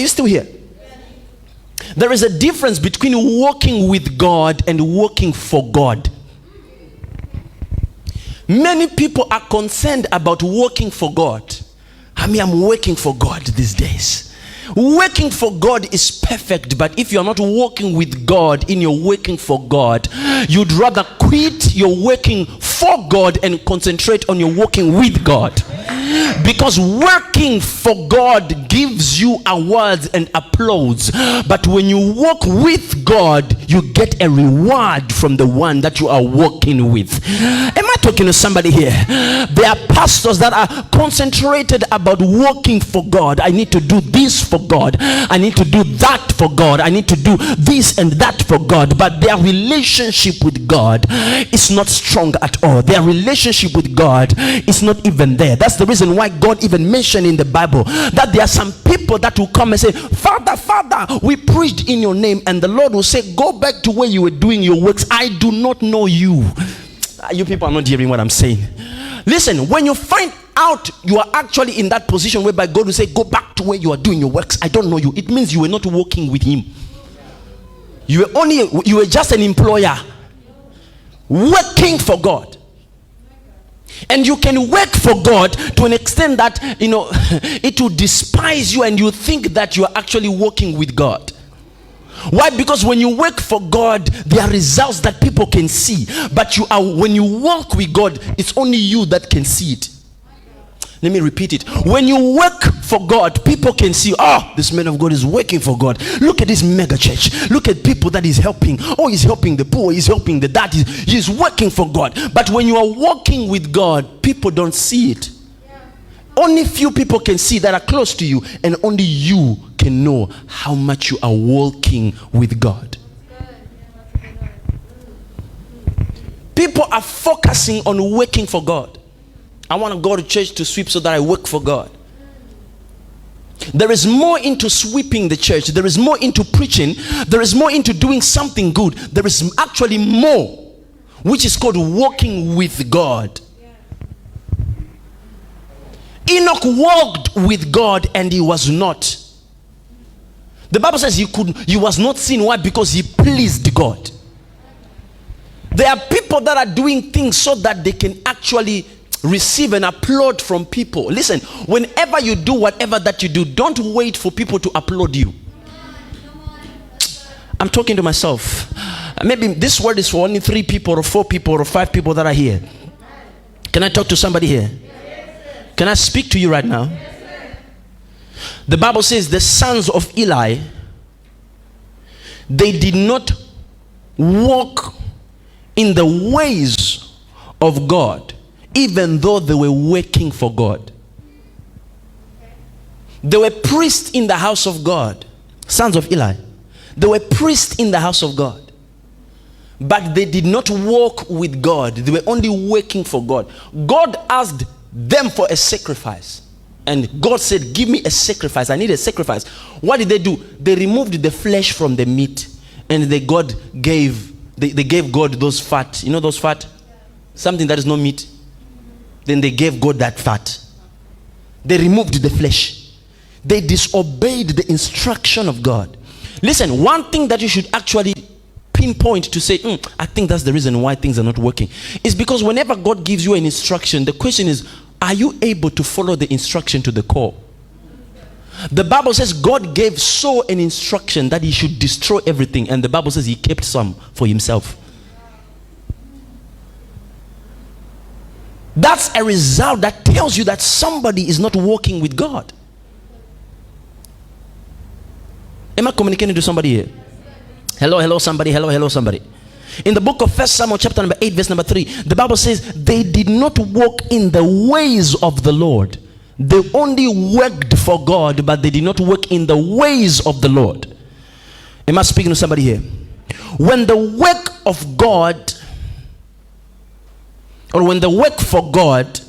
Are you still here? There is a difference between walking with God and walking for God. Many people are concerned about working for God. I'm working for God these days. Working for God is perfect, but if you're not working with God in your working for God, you'd rather quit your working for God and concentrate on your working with God. Because working for God gives you awards and applause, but when you work with God, you get a reward from the one that you are working with. Am I talking to somebody here? There are pastors that are concentrated about working for God. I need to do this for God. I need to do that for God. I need to do this and that for God. But their relationship with God is not strong at all. Their relationship with God is not even there. That's the reason why God even mentioned in the Bible that there are some people that will come and say, Father, Father, we preached in your name. And the Lord will say, go back to where you were doing your works. I do not know you. You people are not hearing what I'm saying. Listen, when you find out you are actually in that position whereby God will say, go back to where you are doing your works, I don't know you, it means you were not working with him. You were just an employer working for God. And you can work for God to an extent that it will despise you and you think that you are actually working with God. Why? Because when you work for God, there are results that people can see. But when you walk with God, it's only you that can see it. Let me repeat it. When you work for God, people can see, oh, this man of God is working for God. Look at this mega church. Look at people that he's helping. Oh, he's helping the poor. He's helping the that. He's working for God. But when you are walking with God, people don't see it. Only few people can see that are close to you, and only you can know how much you are walking with God. People are focusing on working for God. I want to go to church to sweep so that I work for God. There is more into sweeping the church. There is more into preaching. There is more into doing something good. There is actually more, which is called walking with God. Enoch walked with God and he was not. The Bible says he was not seen. Why? Because he pleased God. There are people that are doing things so that they can actually receive an applaud from people. Listen, whenever you do whatever that you do, don't wait for people to applaud you. I'm talking to myself. Maybe this word is for only 3 people or 4 people or 5 people that are here. Can I talk to somebody here? Can I speak to you right now? The Bible says the sons of Eli, they did not walk in the ways of God, even though they were working for God. They were priests in the house of God. Sons of Eli. They were priests in the house of God. But they did not walk with God. They were only working for God. God asked them for a sacrifice. And God said, give me a sacrifice. I need a sacrifice. What did they do? They removed the flesh from the meat. And they gave God those fat. You know those fat? Something that is not meat. Then they gave God that fat. They removed the flesh. They disobeyed the instruction of God. Listen, one thing that you should actually pinpoint to say, I think that's the reason why things are not working, is because whenever God gives you an instruction, the question is, are you able to follow the instruction to the core? The Bible says God gave Saul an instruction that he should destroy everything, and the Bible says he kept some for himself. That's a result that tells you that somebody is not walking with God. Am I communicating to somebody here? Hello, somebody. Hello, somebody. In the book of 1 Samuel chapter number 8 verse number 3, the Bible says they did not walk in the ways of the Lord. They only worked for God, but they did not work in the ways of the Lord. Am I speaking to somebody here? When the work of God, or when the work for God